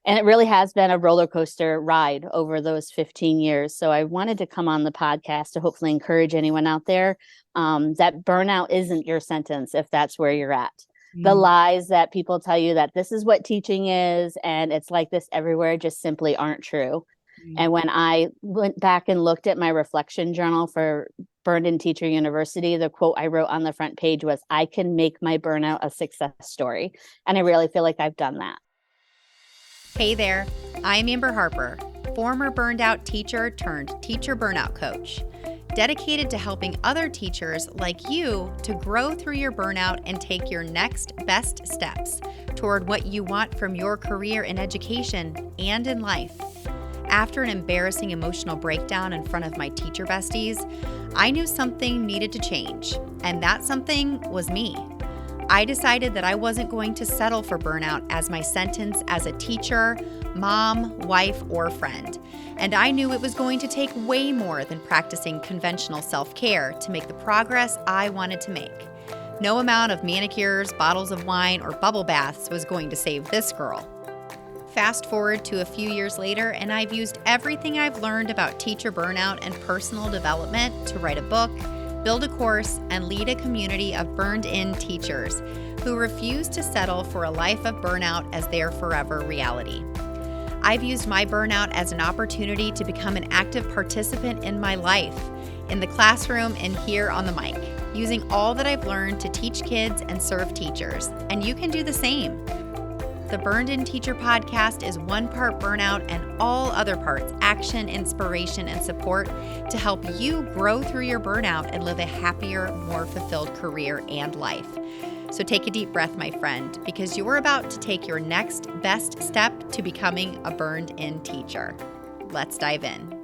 And it really has been a roller coaster ride over those 15 years. So I wanted to come on the podcast to hopefully encourage anyone out there that burnout isn't your sentence if that's where you're at. The Mm, lies that people tell you that this is what teaching is and it's like this everywhere just simply aren't true. mm. And when I went back and looked at my reflection journal for Burned In Teacher University, the quote I wrote on the front page was, I can make my burnout a success story. And I really feel like I've done that. Hey there, I'm Amber Harper, former burned out teacher turned teacher burnout coach, dedicated to helping other teachers like you to grow through your burnout and take your next best steps toward what you want from your career in education and in life. After an embarrassing emotional breakdown in front of my teacher besties, I knew something needed to change, and that something was me. I decided that I wasn't going to settle for burnout as my sentence as a teacher, mom, wife, or friend. And I knew it was going to take way more than practicing conventional self-care to make the progress I wanted to make. No amount of manicures, bottles of wine, or bubble baths was going to save this girl. Fast forward to a few years later, and I've used everything I've learned about teacher burnout and personal development to write a book, build a course, and lead a community of burned-in teachers who refuse to settle for a life of burnout as their forever reality. I've used my burnout as an opportunity to become an active participant in my life, in the classroom and here on the mic, using all that I've learned to teach kids and serve teachers. And you can do the same. The Burned In Teacher podcast is one part burnout and all other parts action, inspiration, and support to help you grow through your burnout and live a happier, more fulfilled career and life. So take a deep breath, my friend, because you're about to take your next best step to becoming a burned in teacher. Let's dive in.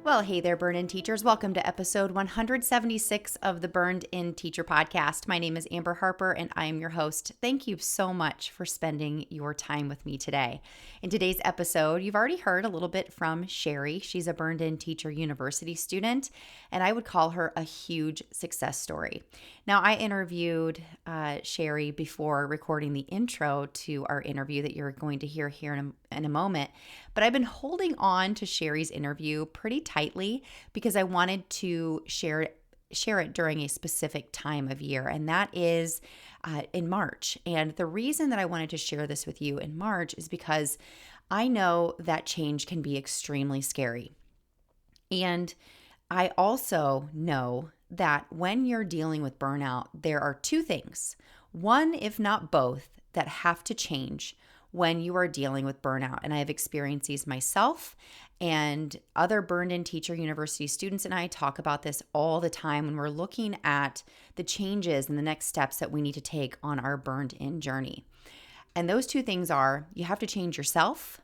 Well, hey there, Burned In Teachers. Welcome to episode 176 of the Burned In Teacher podcast. My name is Amber Harper, and I am your host. Thank you so much for spending your time with me today. In today's episode, you've already heard a little bit from Sherree. She's a Burned In Teacher University student, and I would call her a huge success story. Now, I interviewed Sherree before recording the intro to our interview that you're going to hear here in a moment, but I've been holding on to Sherree's interview pretty tightly because I wanted to share it during a specific time of year, and that is in March. And the reason that I wanted to share this with you in March is because I know that change can be extremely scary. And I also know that when you're dealing with burnout, there are two things, one, if not both, that have to change when you are dealing with burnout. And I have experienced these myself, and other Burned In Teacher University students and I talk about this all the time when we're looking at the changes and the next steps that we need to take on our burned in journey. And those two things are, you have to change yourself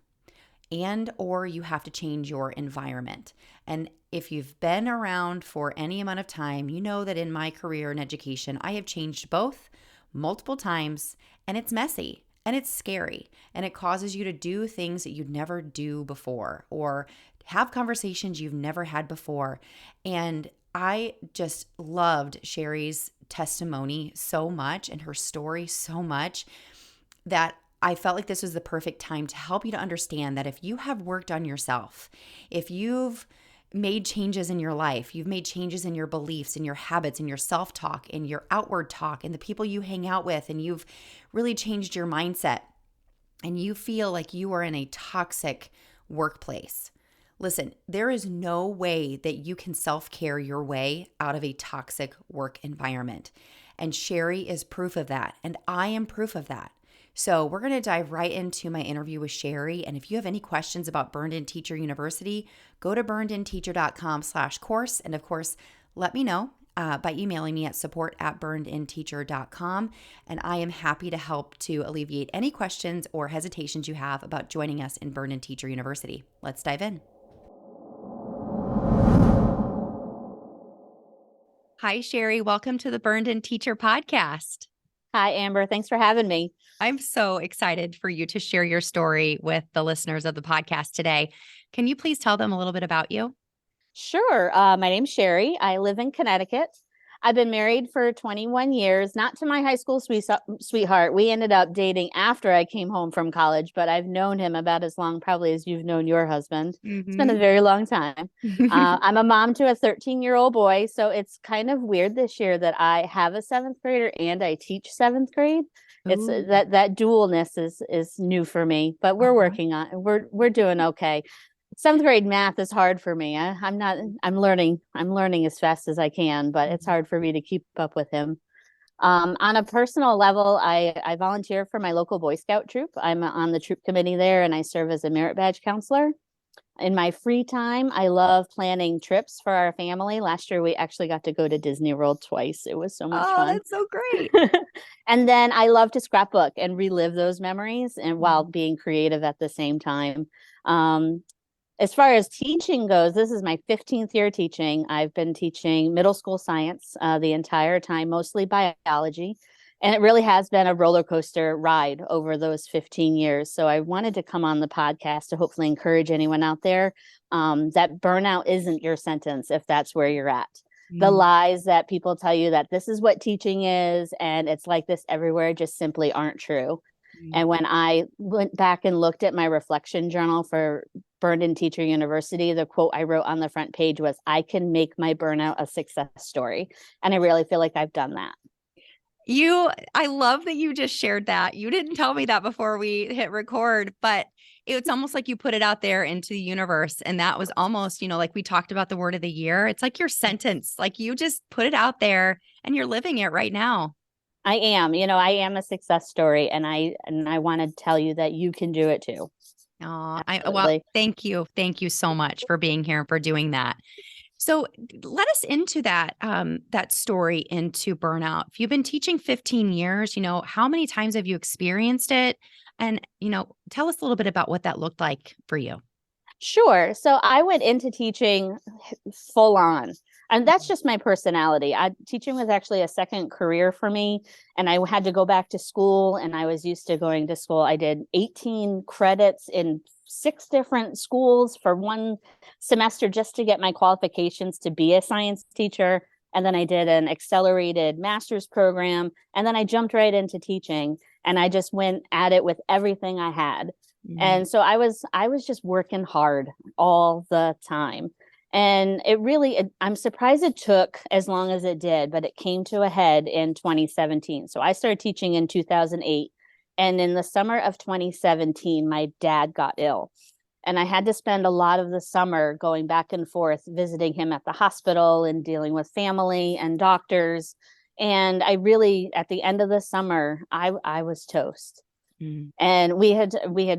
and or you have to change your environment. And if you've been around for any amount of time, you know that in my career in education, I have changed both multiple times, and it's messy. And it's scary, and it causes you to do things that you'd never do before or have conversations you've never had before. And I just loved Sherree's testimony so much and her story so much that I felt like this was the perfect time to help you to understand that if you have worked on yourself, if you've made changes in your life, you've made changes in your beliefs, in your habits, in your self-talk, in your outward talk, in the people you hang out with, and you've really changed your mindset, and you feel like you are in a toxic workplace. Listen, there is no way that you can self-care your way out of a toxic work environment. And Sherree is proof of that, and I am proof of that. So we're going to dive right into my interview with Sherree. And if you have any questions about Burned In Teacher University, go to burnedinteacher.com/course. And of course, let me know by emailing me at support@burnedinteacher.com. And I am happy to help to alleviate any questions or hesitations you have about joining us in Burned In Teacher University. Let's dive in. Hi, Sherree. Welcome to the Burned In Teacher podcast. Hi, Amber. Thanks for having me. I'm so excited for you to share your story with the listeners of the podcast today. Can you please tell them a little bit about you? Sure. My name's Sherree. I live in Connecticut. I've been married for 21 years, not to my high school sweetheart. We ended up dating after I came home from college, but I've known him about as long probably as you've known your husband. It's been a very long time. I'm a mom to a 13-year-old boy, so it's kind of weird this year that I have a seventh grader and I teach seventh grade. It's Ooh. that dualness is new for me, but we're Uh-huh. working on we're doing okay. Seventh grade math is hard for me. I'm learning as fast as I can, but it's hard for me to keep up with him. On a personal level, I volunteer for my local Boy Scout troop. I'm on the troop committee there and I serve as a merit badge counselor. In my free time, I love planning trips for our family. Last year, we actually got to go to Disney World twice. It was so much Oh, fun. that's so great. And then I love to scrapbook and relive those memories and while Mhm. being creative at the same time. Um, as far as teaching goes, this is my 15th year teaching. I've been teaching middle school science the entire time, mostly biology. And it really has been a roller coaster ride over those 15 years. So I wanted to come on the podcast to hopefully encourage anyone out there that burnout isn't your sentence if that's where you're at. The Mm. lies that people tell you that this is what teaching is and it's like this everywhere just simply aren't true. Mm. And when I went back and looked at my reflection journal for Burned in Teacher University, the quote I wrote on the front page was, I can make my burnout a success story. And I really feel like I've done that. I love that you just shared that. You didn't tell me that before we hit record, but it's almost like you put it out there into the universe. And that was almost, like we talked about the word of the year. It's like your sentence, like you just put it out there and you're living it right now. I am a success story and I want to tell you that you can do it too. Well, Absolutely. thank you. Thank you so much for being here and for doing that. So let us into that story into burnout. If you've been teaching 15 years, how many times have you experienced it? And, tell us a little bit about what that looked like for you. Sure. So I went into teaching full on. And that's just my personality. Teaching was actually a second career for me. And I had to go back to school and I was used to going to school. I did 18 credits in 6 different schools for one semester just to get my qualifications to be a science teacher. And then I did an accelerated master's program. And then I jumped right into teaching and I just went at it with everything I had. Mm. And so I was just working hard all the time. And I'm surprised it took as long as it did, but it came to a head in 2017. So I started teaching in 2008. And in the summer of 2017, my dad got ill. And I had to spend a lot of the summer going back and forth, visiting him at the hospital and dealing with family and doctors. And at the end of the summer, I was toast. Mm. And we had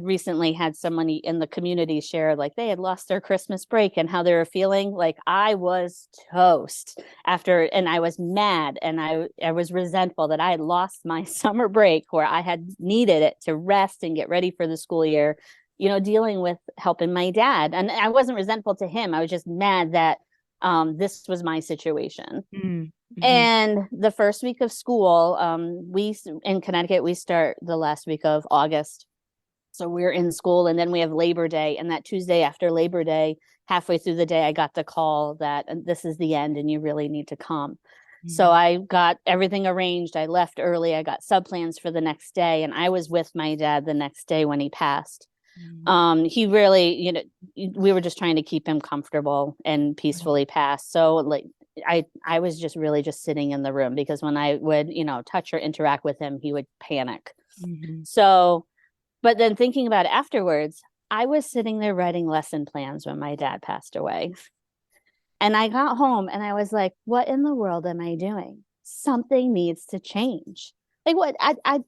recently had someone in the community share like they had lost their Christmas break and how they were feeling. Like I was toast after, and I was mad and I was resentful that I had lost my summer break where I had needed it to rest and get ready for the school year, dealing with helping my dad. And I wasn't resentful to him. I was just mad that this was my situation. Mm. Mhm. And the first week of school, we in Connecticut, we start the last week of August. So we're in school and then we have Labor Day. And that Tuesday after Labor Day, halfway through the day, I got the call that this is the end and you really need to come. So Mm. I got everything arranged. I left early. I got sub plans for the next day. And I was with my dad the next day when he passed. Mm. He really, we were just trying to keep him comfortable and Right. peacefully pass. So like I was just really just sitting in the room because when I would, touch or interact with him, he would panic. Mhm. So, but then thinking about it afterwards, I was sitting there writing lesson plans when my dad passed away. And I got home and I was like, what in the world am I doing? Something needs to change. Like what I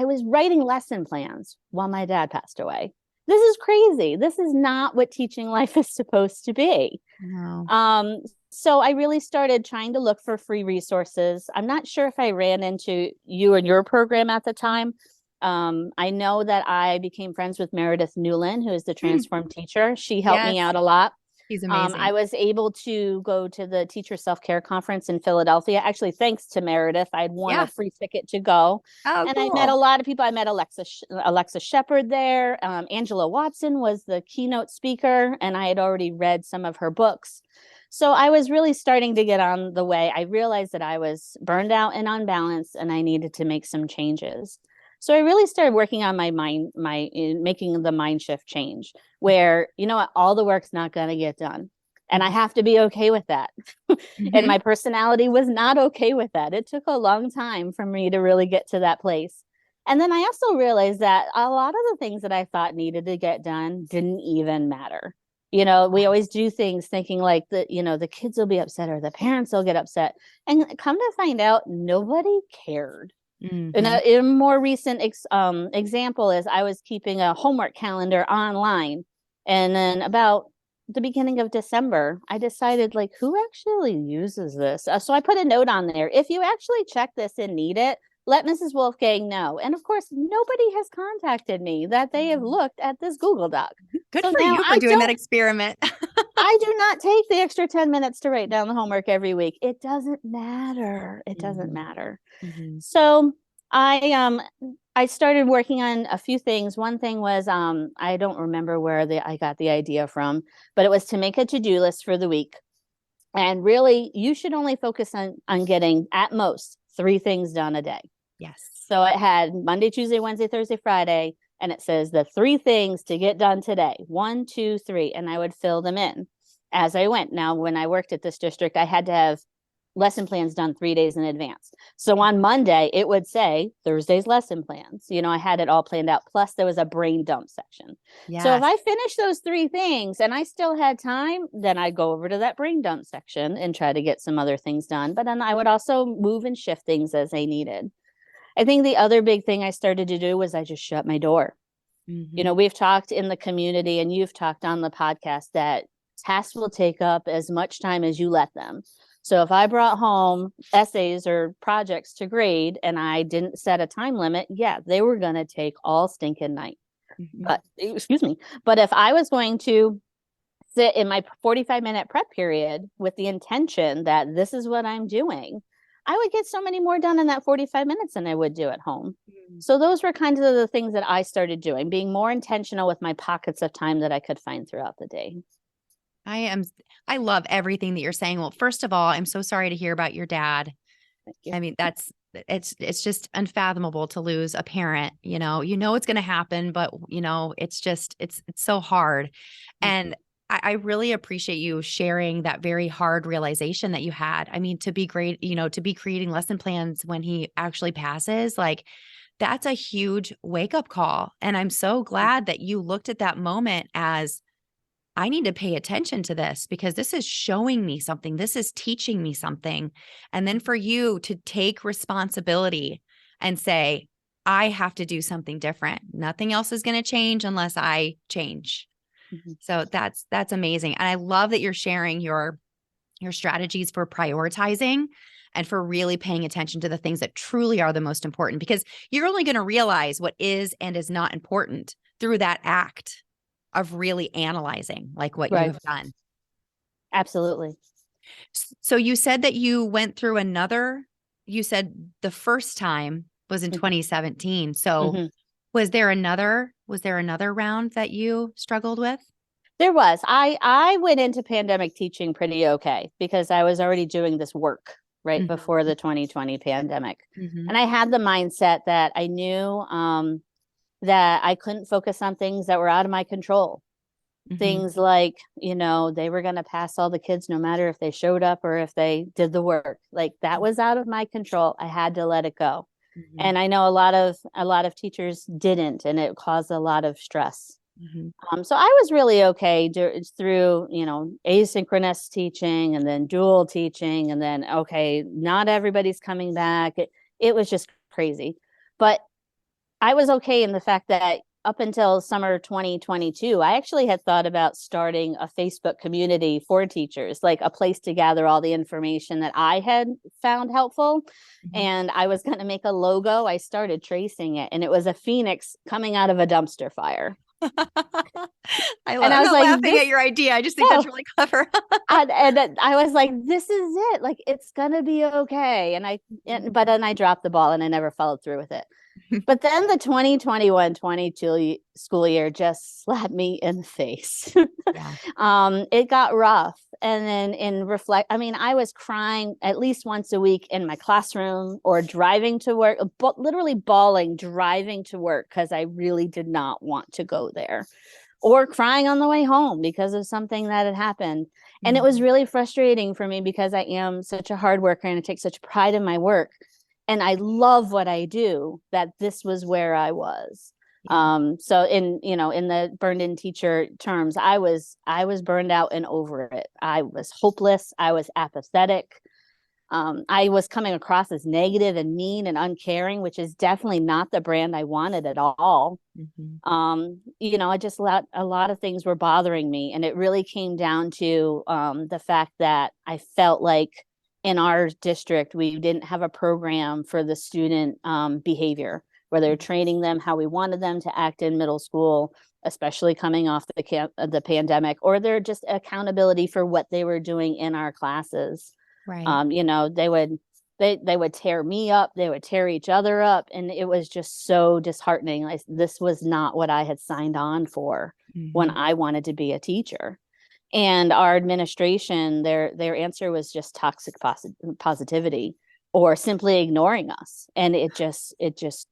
was writing lesson plans while my dad passed away. This is crazy. This is not what teaching life is supposed to be. No. So I really started trying to look for free resources. I'm not sure if I ran into you and your program at the time. I know that I became friends with Meredith Newland, who is the Mm. Transform teacher. She helped me Yes, out a lot. he's I amazing. was able to go to the Teacher Self-Care Conference in Philadelphia. Actually, thanks to Meredith, I'd won a Yeah. free ticket to go. Oh, And I met a cool. lot of people. I met Alexa Shepard there. Angela Watson was the keynote speaker, and I had already read some of her books. So I was really starting to get on the way. I realized that I was burned out and unbalanced and I needed to make some changes. So I really started working on my mind, making the mind shift change where, you know what, all the work's not going to get done. And I have to be okay with that. And Mm-hmm. my personality was not okay with that. It took a long time for me to really get to that place. And then I also realized that a lot of the things that I thought needed to get done didn't even matter. You know, we always do things thinking like the kids will be upset or the parents will get upset. And come to find out, nobody cared. And Mm-hmm. a more recent example is I was keeping a homework calendar online. And then about the beginning of December, I decided like, who actually uses this? So I put a note on there. If you actually check this and need it, let Mrs. Wolfgang know. And of course, nobody has contacted me that they have looked at this Google Doc. Good So for now you for doing that experiment. I do not take the extra 10 minutes to write down the homework every week. It doesn't matter. It doesn't matter. Mm-hmm. So I started working on a few things. One thing was I don't remember where I got the idea from, but it was to make a to-do list for the week. And really, you should only focus on getting at most 3 things done a day. Yes. So it had Monday, Tuesday, Wednesday, Thursday, Friday, and it says the 3 things to get done today. 1, 2, 3, and I would fill them in as I went. Now, when I worked at this district, I had to have lesson plans done 3 days in advance. So on Monday, it would say Thursday's lesson plans. You know, I had it all planned out. Plus, there was a brain dump section. So if Yes. I finished those 3 things and I still had time, then I'd go over to that brain dump section and try to get some other things done. But then I would also move and shift things as I needed. I think the other big thing I started to do was I just shut my door. You know, we've talked in the community and you've talked on the podcast that tasks will take up as much time as you let them. So if I brought home essays or projects to grade and I didn't set a time limit, yeah, they were going to take all stinking night. But excuse me. But if I was going to sit in my 45-minute prep period with the intention that this is what I'm doing, I would get so many more done in that 45 minutes than I would do at home. So those were kind of the things that I started doing, being more intentional with my pockets of time that I could find throughout the day. I love everything that you're saying. Well, first of all, I'm so sorry to hear about your dad. Thank you. I mean, it's just unfathomable to lose a parent, it's going to happen, but it's so hard. And I really appreciate you sharing that very hard realization that you had. I mean, to be great, to be creating lesson plans when he actually passes, like that's a huge wake up call. And I'm so glad that you looked at that moment as, I need to pay attention to this because this is showing me something. This is teaching me something. And then for you to take responsibility and say, I have to do something different. Nothing else is going to change unless I change. So that's amazing. And I love that you're sharing your strategies for prioritizing and for really paying attention to the things that truly are the most important, because you're only going to realize what is and is not important through that act of really analyzing like what you have done. Absolutely. So you said that you went through you said the first time was in 2017. So was there another round that you struggled with? There was. I went into pandemic teaching pretty okay because I was already doing this work right before the 2020 pandemic. And I had the mindset that I knew that I couldn't focus on things that were out of my control. Things like, they were going to pass all the kids no matter if they showed up or if they did the work. Like that was out of my control. I had to let it go. And I know a lot of teachers didn't, and it caused a lot of stress. So I was really okay through, asynchronous teaching and then dual teaching. And then, okay, not everybody's coming back. It was just crazy. But I was okay in the fact that up until summer 2022, I actually had thought about starting a Facebook community for teachers, like a place to gather all the information that I had found helpful. And I was going to make a logo. I started tracing it, and it was a phoenix coming out of a dumpster fire. I'm not laughing at your idea. I just think that's really clever. and I was like, this is it. Like, it's going to be okay. But then I dropped the ball and I never followed through with it. But then the 2021-22 school year just slapped me in the face. Yeah. It got rough. And then I was crying at least once a week in my classroom or driving to work, literally bawling, driving to work because I really did not want to go there, or crying on the way home because of something that had happened. And it was really frustrating for me because I am such a hard worker and I take such pride in my work. And I love what I do, that this was where I was. Yeah. So in the burned in teacher terms, I was burned out and over it. I was hopeless. I was apathetic. I was coming across as negative and mean and uncaring, which is definitely not the brand I wanted at all. I just a lot of things were bothering me. And it really came down to the fact that I felt like in our district, we didn't have a program for the student behavior, where they're training them how we wanted them to act in middle school, especially coming off the pandemic, or they're just accountability for what they were doing in our classes. Right. They would tear me up, they would tear each other up, and it was just so disheartening. Like, this was not what I had signed on for when I wanted to be a teacher. And our administration, their answer was just toxic positivity, or simply ignoring us. And it just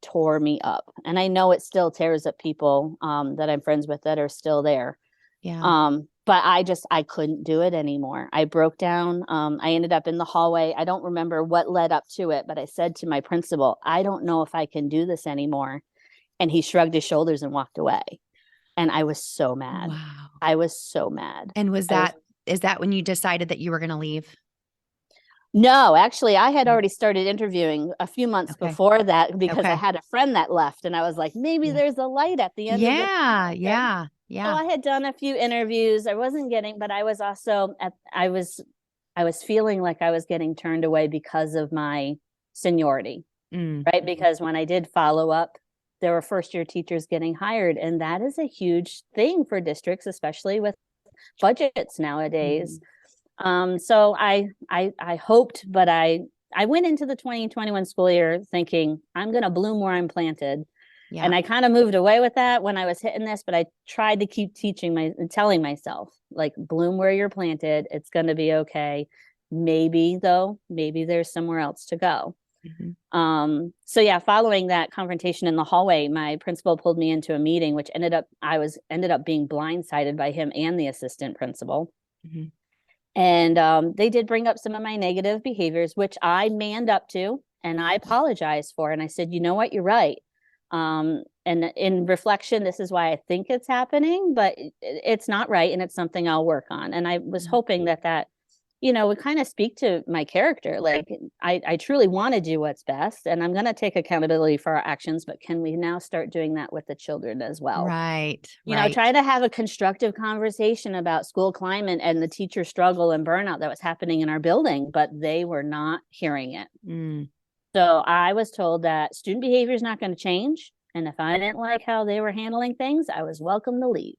tore me up. And I know it still tears up people that I'm friends with that are still there. Yeah. But I couldn't do it anymore. I broke down. I ended up in the hallway. I don't remember what led up to it, but I said to my principal, I don't know if I can do this anymore. And he shrugged his shoulders and walked away. And I was so mad. Wow. I was so mad. And is that when you decided that you were going to leave? No, actually, I had already started interviewing a few months before that, because I had a friend that left, and I was like, maybe there's a light at the end of the tunnel. Yeah. So I had done a few interviews. I wasn't getting, but I was also I was feeling like I was getting turned away because of my seniority, right? Because when I did follow up, there were first year teachers getting hired, and that is a huge thing for districts, especially with budgets nowadays. So I hoped, but I went into the 2021 school year thinking I'm going to bloom where I'm planted. Yeah. And I kind of moved away with that when I was hitting this, but I tried to keep telling myself, like, bloom where you're planted. It's going to be okay. Maybe there's somewhere else to go. So yeah, following that confrontation in the hallway, my principal pulled me into a meeting, which ended up being blindsided by him and the assistant principal. And they did bring up some of my negative behaviors, which I manned up to and I apologized for. And I said, you know what, you're right. And in reflection, this is why I think it's happening, but it's not right. And it's something I'll work on. And I was hoping that would kind of speak to my character. Like, I truly want to do what's best, and I'm going to take accountability for our actions, but can we now start doing that with the children as well? Right. Try to have a constructive conversation about school climate and the teacher struggle and burnout that was happening in our building, but they were not hearing it. So I was told that student behavior is not going to change. And if I didn't like how they were handling things, I was welcome to leave.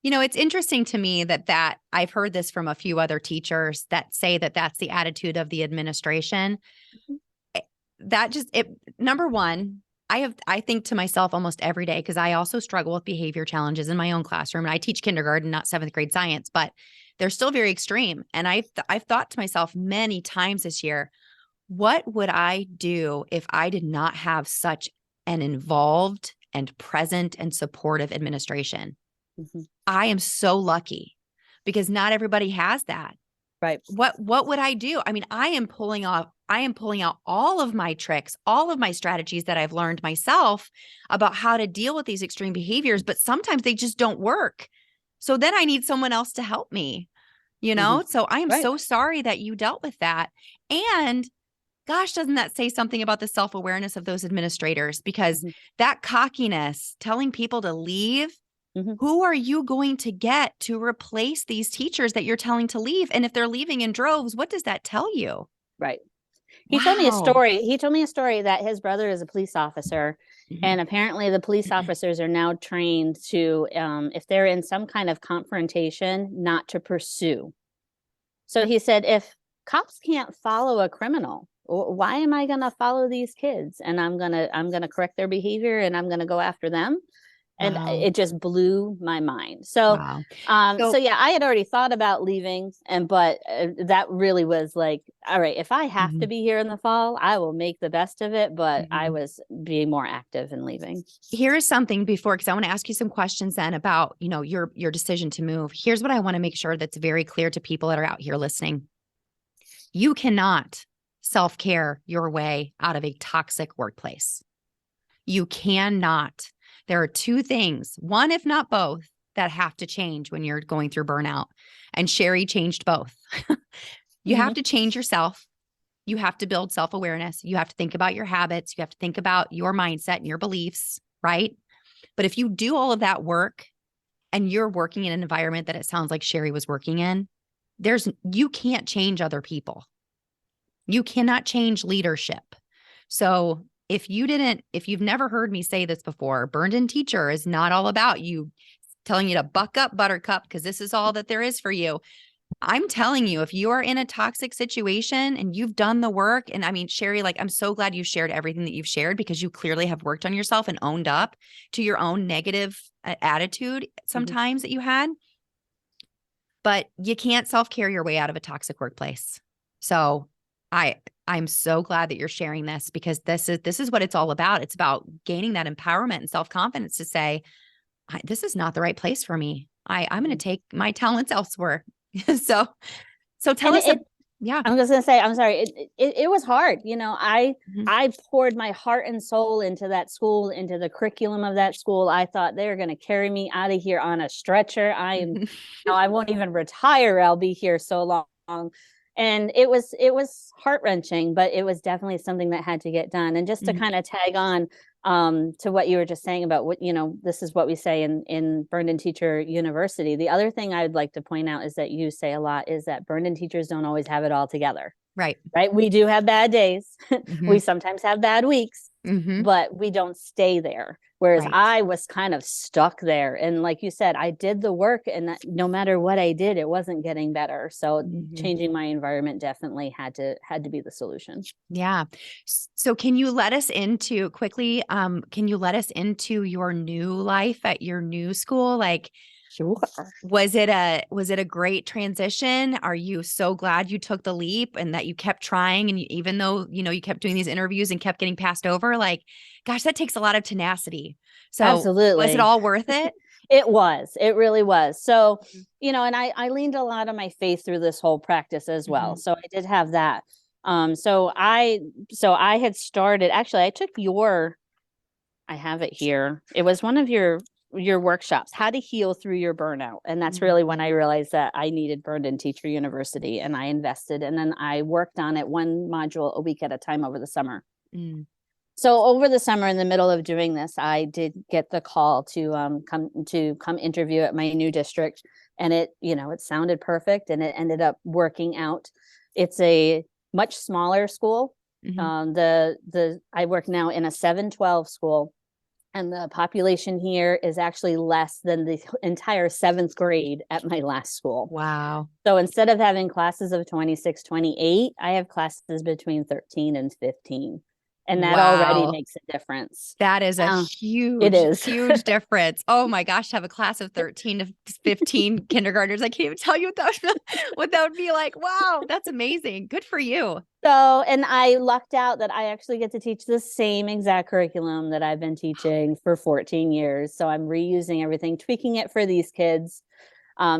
It's interesting to me that I've heard this from a few other teachers that say that that's the attitude of the administration. Number one, I think to myself almost every day, because I also struggle with behavior challenges in my own classroom, and I teach kindergarten, not 7th grade science, but they're still very extreme. And I've thought to myself many times this year, what would I do if I did not have such an involved and present and supportive administration? I am so lucky, because not everybody has that. Right. What would I do? I mean, I am pulling out all of my tricks, all of my strategies that I've learned myself about how to deal with these extreme behaviors, but sometimes they just don't work. So then I need someone else to help me, So I am so sorry that you dealt with that. And gosh, doesn't that say something about the self-awareness of those administrators? Because that cockiness, telling people to leave, who are you going to get to replace these teachers that you're telling to leave? And if they're leaving in droves, what does that tell you? Right. He told me a story. He told me a story that his brother is a police officer. And apparently the police officers are now trained to, if they're in some kind of confrontation, not to pursue. So he said, if cops can't follow a criminal, Why am I going to follow these kids? And I'm going to correct their behavior and I'm going to go after them. And Wow. it just blew my mind. So, Wow. so So, yeah, I had already thought about leaving, but that really was like, all right, if I have to mhm, be here in the fall, I will make the best of it. But I mhm. was being more active in leaving. Here's something before, because I want to ask you some questions then about, your decision to move. Here's what I want to make sure that's very clear to people that are out here listening. You cannot self-care your way out of a toxic workplace. You cannot. There are two things, one, if not both, that have to change when you're going through burnout. And Sherree changed both. You have Mhm. to change yourself. You have to build self awareness. You have to think about your habits. You have to think about your mindset and your beliefs, right? But if you do all of that work and you're working in an environment that it sounds like Sherree was working in, you can't change other people. You cannot change leadership. So if you've never heard me say this before, Burned In Teacher is not all about you telling you to buck up, Buttercup, because this is all that there is for you. I'm telling you, if you are in a toxic situation and you've done the work, and I mean, Sherree, like, I'm so glad you shared everything that you've shared because you clearly have worked on yourself and owned up to your own negative attitude Mhm. sometimes that you had. But you can't self-care your way out of a toxic workplace. So I I'm so glad that you're sharing this because this is what it's all about. It's about gaining that empowerment and self-confidence to say, this is not the right place for me. I'm going to Mhm. take my talents elsewhere. so so tell And us. Yeah. I'm just gonna say, I'm sorry. It was hard. Mhm. I poured my heart and soul into that school, into the curriculum of that school. I thought they were gonna carry me out of here on a stretcher. I won't even retire. I'll be here so long. And it was heart wrenching, but it was definitely something that had to get done. And just to Mhm. kind of tag on to what you were just saying about what, this is what we say in Burned In Teacher University. The other thing I would like to point out is that you say a lot is that Burned In teachers don't always have it all together, Right. right? We do have bad days. Mhm. We sometimes have bad weeks, Mhm. but we don't stay there. Whereas Right. I was kind of stuck there. And like you said, I did the work and that no matter what I did, it wasn't getting better. So Mhm. changing my environment definitely had to be the solution. Yeah. So can you let us into quickly, can you let us into your new life at your new school? Like, Sure. was it a great transition? Are you so glad you took the leap and that you kept trying and even though, you kept doing these interviews and kept getting passed over, like, gosh, that takes a lot of tenacity. So was it Absolutely. all worth it? It was. It really was. So, Mhm. and I leaned a lot on my faith through this whole practice as well. Mhm. So I did have that. So I had started, actually I took I have it here. It was one of your workshops, how to heal through your burnout. And that's Mhm. really when I realized that I needed Burned In Teacher University and I invested and then I worked on it one module a week at a time over the summer. Mm. So over the summer, in the middle of doing this, I did get the call to come interview at my new district, and it sounded perfect, and it ended up working out. It's a much smaller school. Mhm. The I work now in a 712 school, and the population here is actually less than the entire seventh grade at my last school. Wow. So instead of having classes of 26, 28, I have classes between 13 and 15. And that already Wow. makes a difference. That is a It huge, is. huge difference. Oh my gosh, to have a class of 13 to 15 kindergartners. I can't even tell you what that would be like. Wow, that's amazing. Good for you. So, and I lucked out that I actually get to teach the same exact curriculum that I've been teaching for 14 years. So I'm reusing everything, tweaking it for these kids.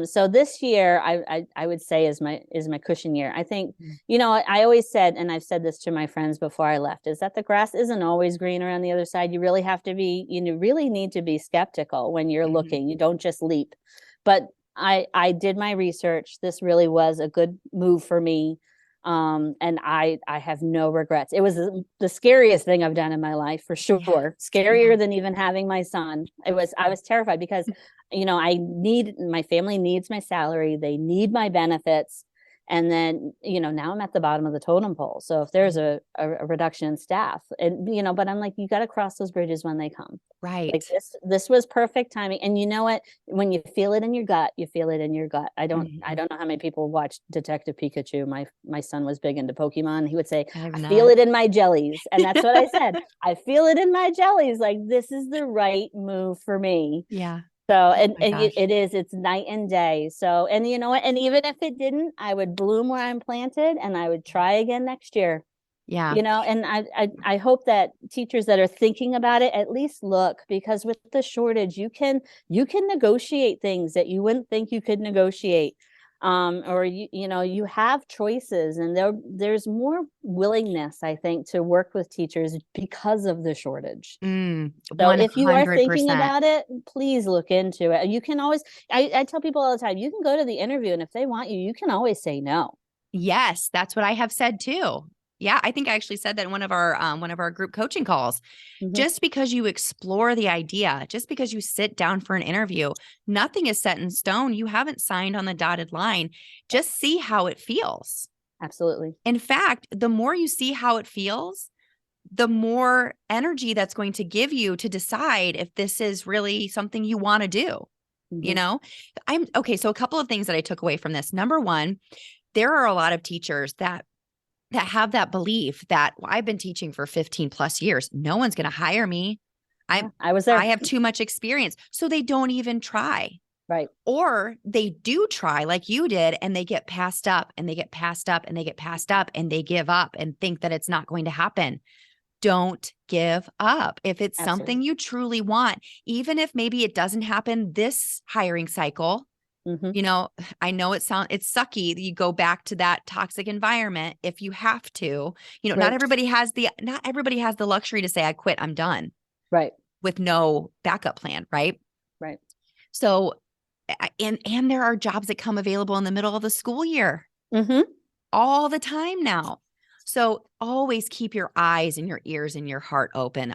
So this year, I would say is my cushion year. I think, Mhm. I always said, and I've said this to my friends before I left, is that the grass isn't always greener on the other side. You really have to be, really need to be skeptical when you're Mhm. looking. You don't just leap. But I did my research. This really was a good move for me. And I have no regrets. It was the scariest thing I've done in my life for Yeah. sure. Yeah. Scarier than even having my son. I was terrified because my family needs my salary. They need my benefits. And then, now I'm at the bottom of the totem pole. So if there's a reduction in staff, and, but I'm like, you got to cross those bridges when they come. Right. Like this was perfect timing. And you know what? When you feel it in your gut, you feel it in your gut. I don't know how many people watch Detective Pikachu. My son was big into Pokemon. He would say, I feel it in my jellies. And that's what I said. I feel it in my jellies. Like, this is the right move for me. Yeah. So, and it's night and day. So, and you know what? And even if it didn't, I would bloom where I'm planted and I would try again next year. Yeah. And I hope that teachers that are thinking about it at least look, because with the shortage, you can negotiate things that you wouldn't think you could negotiate. Or you have choices, and there's more willingness, I think, to work with teachers because of the shortage. So if you are thinking about it, please look into it. You can always, I tell people all the time, you can go to the interview, and if they want you, you can always say no. Yes, that's what I have said too. Yeah, I think I actually said that in one of our group coaching calls. Just because you explore the idea, just because you sit down for an interview, nothing is set in stone. You haven't signed on the dotted line. Just see how it feels. Absolutely. In fact, the more you see how it feels, the more energy that's going to give you to decide if this is really something you want to do. So a couple of things that I took away from this. Number one, there are a lot of teachers that have that belief that, well, I've been teaching for 15 plus years. No one's going to hire me. I was there. I have too much experience. So they don't even try. Right. Or they do try like you did, and they get passed up and they get passed up and they get passed up and they give up and think that it's not going to happen. Don't give up. If it's something you truly want, even if maybe it doesn't happen this hiring cycle, I know it's sucky that you go back to that toxic environment if you have to. Not everybody has the luxury to say, I quit, I'm done. Right. With no backup plan, right? Right. So, and there are jobs that come available in the middle of the school year all the time now. So always keep your eyes and your ears and your heart open.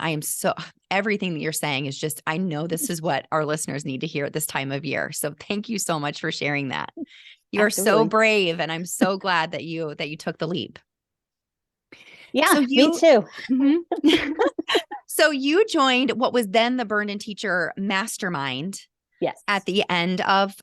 Everything that you're saying is just, I know this is what our listeners need to hear at this time of year. So thank you so much for sharing that. You're so brave, and I'm so glad that you took the leap. Yeah, me too. So you joined what was then the Burned In Teacher Mastermind. Yes. At the end of,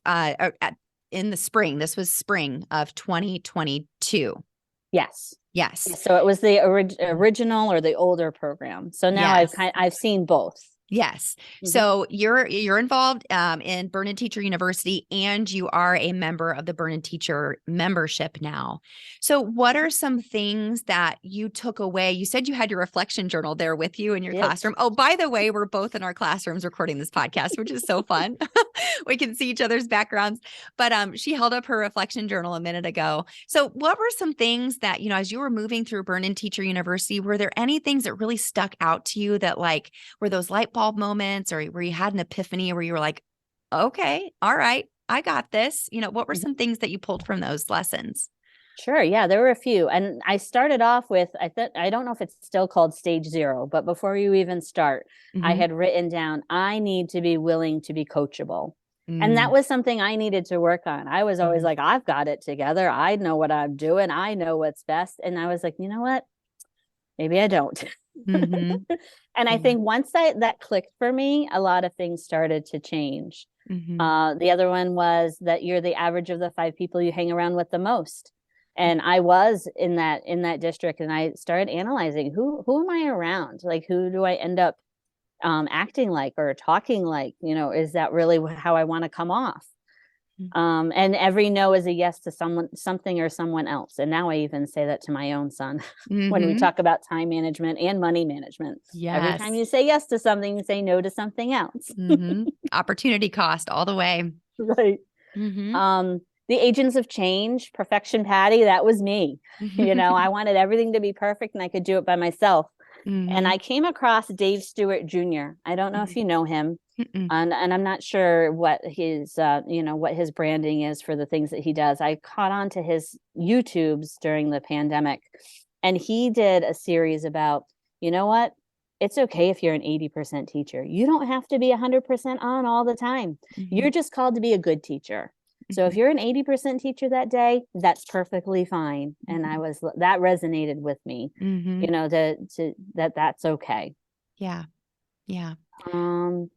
in the spring, this was spring of 2022. Yes. Yes. So it was the original or the older program. So now I've seen both. Yes. So you're involved in Burned In Teacher University, and you are a member of the Burned In Teacher membership now. So what are some things that you took away? You said you had your reflection journal there with you in your classroom. Oh, by the way, we're both in our classrooms recording this podcast, which is so fun. We can see each other's backgrounds. But she held up her reflection journal a minute ago. So what were some things that, as you were moving through Burned In Teacher University, were there any things that really stuck out to you that were those light bulb moments, or where you had an epiphany, where you were like, okay, all right, I got this? What were some things that you pulled from those lessons? Sure. Yeah, there were a few. And I started off with, I don't know if it's still called stage 0, but before you even start, I had written down, I need to be willing to be coachable. And that was something I needed to work on. I was always like, I've got it together. I know what I'm doing. I know what's best. And I was like, you know what? Maybe I don't. And I think once that clicked for me, a lot of things started to change. The other one was that you're the average of the 5 people you hang around with the most. And I was in that district, and I started analyzing who am I around? Like, who do I end up acting like or talking like? Is that really how I want to come off? And every no is a yes to something or someone else. And now I even say that to my own son when we talk about time management and money management. Yes. Every time you say yes to something, you say no to something else. Opportunity cost all the way. Right. The agents of change, perfection Patty, that was me. I wanted everything to be perfect, and I could do it by myself. And I came across Dave Stewart Jr. I don't know if you know him. And I'm not sure what his branding is for the things that he does. I caught on to his YouTubes during the pandemic, and he did a series about, what? It's okay if you're an 80% teacher. You don't have to be 100% on all the time. You're just called to be a good teacher. So if you're an 80% teacher that day, that's perfectly fine. And that resonated with me, Mm-hmm. that's okay. Yeah. Yeah. And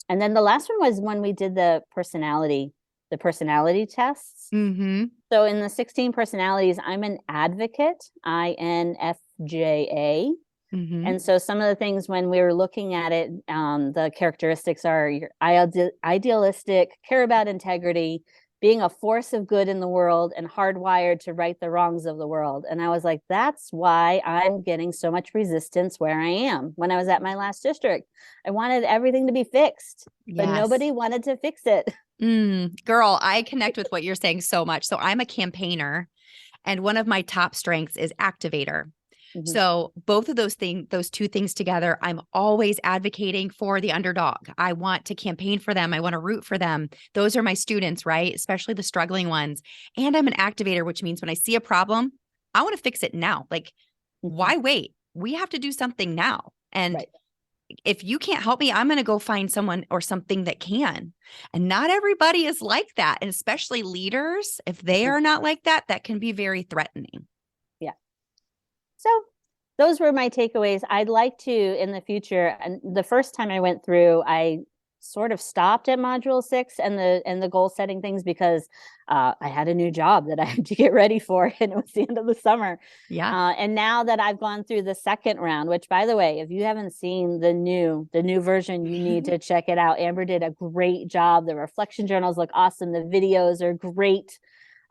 then the last one was when we did the personality tests. Mm-hmm. So in the 16 personalities, I'm an advocate, INFJA. Mm-hmm. And so some of the things when we were looking at it, the characteristics are you're idealistic, care about integrity, being a force of good in the world, and hardwired to right the wrongs of the world. And I was like, that's why I'm getting so much resistance where I am. When I was at my last district, I wanted everything to be fixed, but nobody wanted to fix it. Girl, I connect with what you're saying so much. So I'm a campaigner, and one of my top strengths is activator. Mhm. So both of those two things together, I'm always advocating for the underdog. I want to campaign for them. I want to root for them. Those are my students, right? Especially the struggling ones. And I'm an activator, which means when I see a problem, I want to fix it now. Like, why wait? We have to do something now. And Right. if you can't help me, I'm going to go find someone or something that can. And not everybody is like that. And especially leaders, if they are not like that, that can be very threatening. Yeah. So those were my takeaways. I'd like to, in the future, and the first time I went through, I sort of stopped at module 6 and the goal setting things because I had a new job that I had to get ready for, and it was the end of the summer. Yeah. And now that I've gone through the second round, which, by the way, if you haven't seen the new version, you need to check it out. Amber did a great job. The reflection journals look awesome. The videos are great.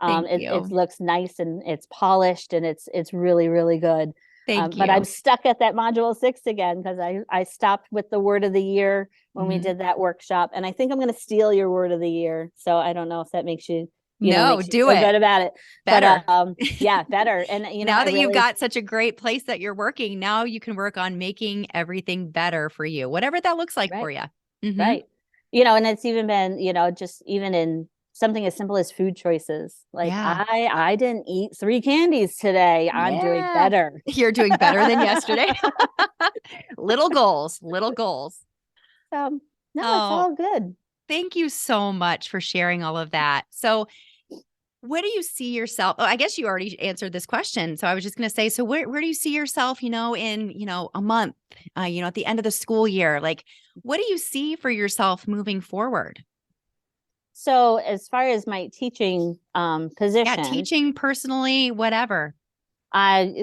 It looks nice and it's polished, and it's really, really good. Thank you. But I'm stuck at that module 6 again because I stopped with the word of the year when we did that workshop, and I think I'm going to steal your word of the year. So I don't know if that makes you, makes you do feel it good about it. better. But yeah, better. And now that you've got such a great place that you're working, now you can work on making everything better for you, whatever that looks like for you. Mm-hmm. Right. And it's even been, just even in something as simple as food choices. Like I didn't eat 3 candies today. I'm doing better. You're doing better than yesterday. Little goals. So no, it's all good. Thank you so much for sharing all of that. So what do you see yourself? Oh, I guess you already answered this question. So I was just going to say, so where do you see yourself, in, a month, at the end of the school year? Like, what do you see for yourself moving forward? So as far as my teaching position. Yeah, teaching personally, whatever. I'm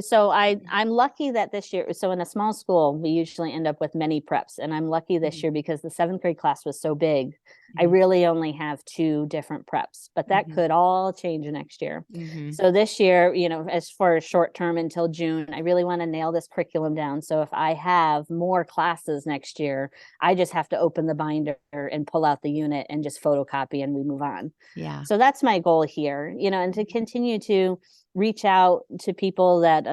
lucky that this year, so in a small school, we usually end up with many preps. And I'm lucky this year because the 7th grade class was so big. I really only have 2 different preps, but that could all change next year. So this year, as far as short term until June, I really want to nail this curriculum down. So if I have more classes next year, I just have to open the binder and pull out the unit and just photocopy and we move on. Yeah. So that's my goal here, and to continue to reach out to people that,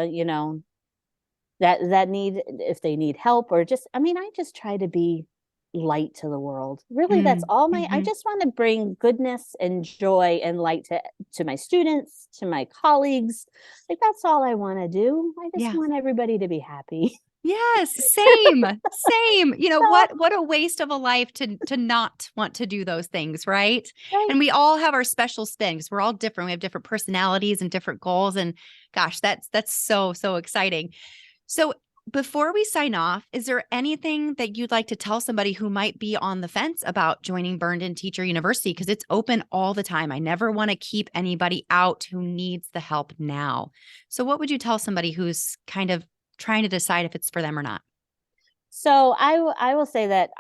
that need, if they need help, or just, I just try to be light to the world. Really, that's all I just want to bring goodness and joy and light to my students, to my colleagues. Like, that's all I want to do. I just want everybody to be happy. Yes, same. What a waste of a life to not want to do those things, right? And we all have our special spin because we're all different. We have different personalities and different goals. And gosh, that's so exciting. So before we sign off, is there anything that you'd like to tell somebody who might be on the fence about joining Burned In Teacher University? Because it's open all the time. I never want to keep anybody out who needs the help now. So what would you tell somebody who's kind of trying to decide if it's for them or not? So I will say that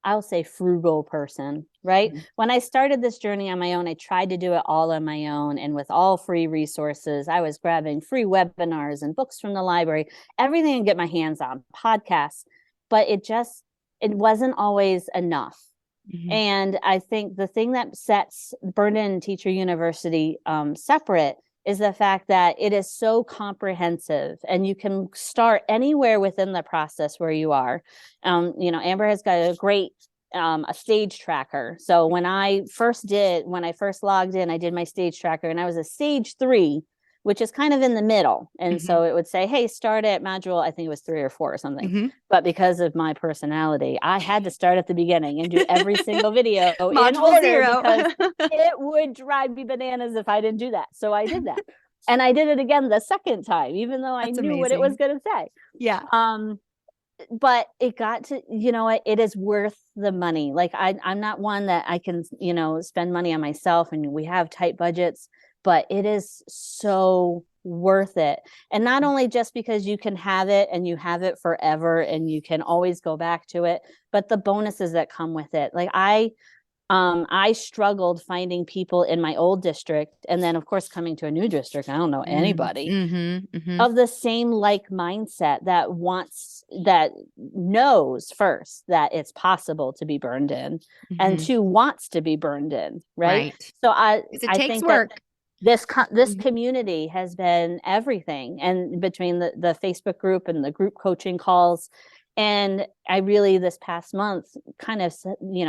I'll say frugal person, right? When I started this journey on my own, I tried to do it all on my own and with all free resources. I was grabbing free webinars and books from the library, everything I could get my hands on, podcasts, but it wasn't always enough. And I think the thing that sets Burned In Teacher University separate is the fact that it is so comprehensive and you can start anywhere within the process where you are. Amber has got a great a stage tracker. So when I first logged in, I did my stage tracker and I was a stage 3 which is kind of in the middle. And Mhm. so it would say, hey, start at module, I think it was 3 or 4 or something. Mhm. But because of my personality, I had to start at the beginning and do every single video in Module order 0. because it would drive me bananas if I didn't do that. So I did that. And I did it again the second time, even though I That's knew what it was amazing. going to say. Yeah. But it got to, it is worth the money. Like I'm not one that I can, spend money on myself, and we have tight budgets, but it is so worth it. And not only just because you can have it and you have it forever and you can always go back to it, but the bonuses that come with it. Like I struggled finding people in my old district, and then of course coming to a new district, I don't know anybody of the same mindset that knows first that it's possible to be burned in, and two, wants to be burned in, right? Right. So I It takes think work. that this community has been everything, and between the Facebook group and the group coaching calls. And I really, this past month, kind of,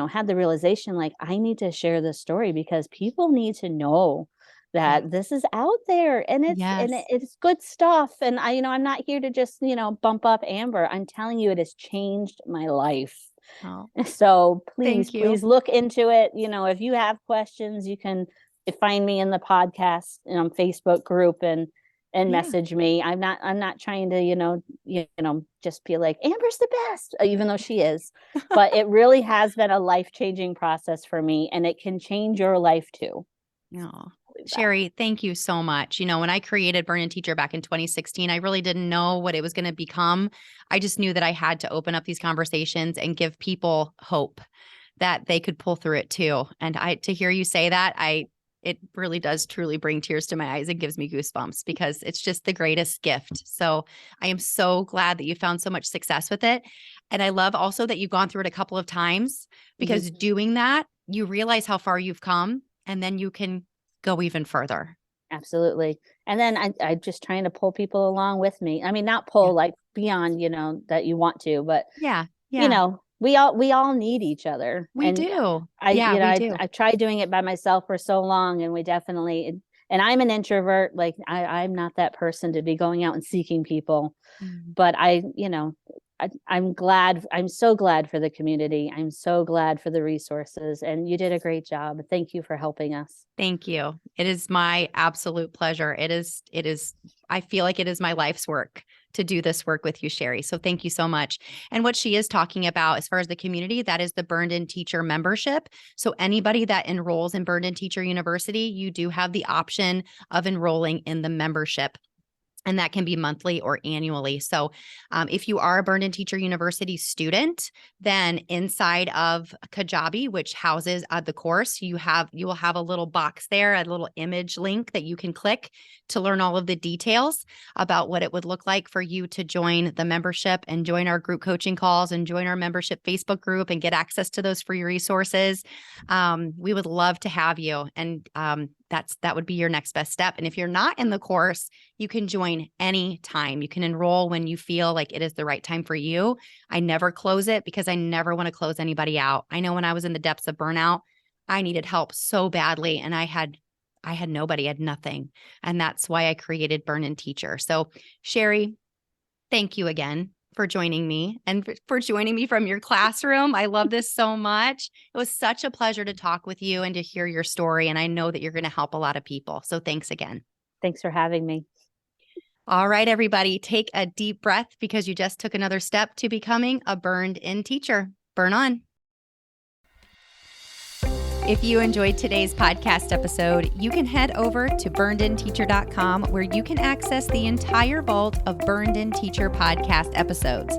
had the realization, like, I need to share this story because people need to know that this is out there, and it's good stuff. And I'm not here to just, bump up Amber. I'm telling you, it has changed my life. Oh, so thank please you. look into it. If you have questions, you can find me in the podcast Facebook group and message me. I'm not trying to, just be like, Amber's the best, even though she is. But it really has been a life-changing process for me, and it can change your life too. No. Sherree, thank you so much. When I created Burn In Teacher back in 2016, I really didn't know what it was going to become. I just knew that I had to open up these conversations and give people hope that they could pull through it too. And to hear you say that, it really does truly bring tears to my eyes and gives me goosebumps, because it's just the greatest gift. So I am so glad that you found so much success with it. And I love also that you've gone through it a couple of times, because doing that, you realize how far you've come, and then you can go even further. Absolutely. And then I just trying to pull people along with me. I mean, not pull like beyond, that you want to, but we all need each other. We do. I tried doing it by myself for so long, and we definitely, and I'm an introvert. Like I'm not that person to be going out and seeking people, but I'm glad. I'm so glad for the community. I'm so glad for the resources, and you did a great job. Thank you for helping us. Thank you. It is my absolute pleasure. It is, I feel like it is my life's work to do this work with you, Sherree. So thank you so much. And what she is talking about as far as the community, that is the Burned In Teacher membership. So anybody that enrolls in Burned In Teacher University, you do have the option of enrolling in the membership. And that can be monthly or annually. So if you are a Burned In Teacher University student, then inside of Kajabi, which houses the course, you will have a little box there, a little image link that you can click to learn all of the details about what it would look like for you to join the membership and join our group coaching calls and join our membership Facebook group and get access to those free resources. We would love to have you. And that would be your next best step. And if you're not in the course, you can join any time. You can enroll when you feel like it is the right time for you. I never close it because I never want to close anybody out. I know when I was in the depths of burnout, I needed help so badly, and I had nobody, I had nothing. And that's why I created Burn In Teacher. So Sherree, thank you again for joining me and for joining me from your classroom. I love this so much. It was such a pleasure to talk with you and to hear your story. And I know that you're going to help a lot of people. So thanks again. Thanks for having me. All right, everybody, take a deep breath, because you just took another step to becoming a Burned In Teacher. Burn on. If you enjoyed today's podcast episode, you can head over to burnedinteacher.com, where you can access the entire vault of Burned In Teacher podcast episodes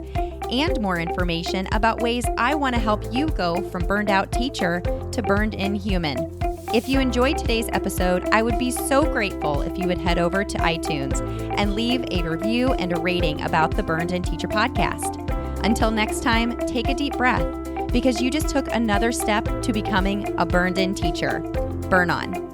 and more information about ways I want to help you go from burned out teacher to burned in human. If you enjoyed today's episode, I would be so grateful if you would head over to iTunes and leave a review and a rating about the Burned In Teacher podcast. Until next time, take a deep breath, because you just took another step to becoming a Burned In Teacher. Burn on.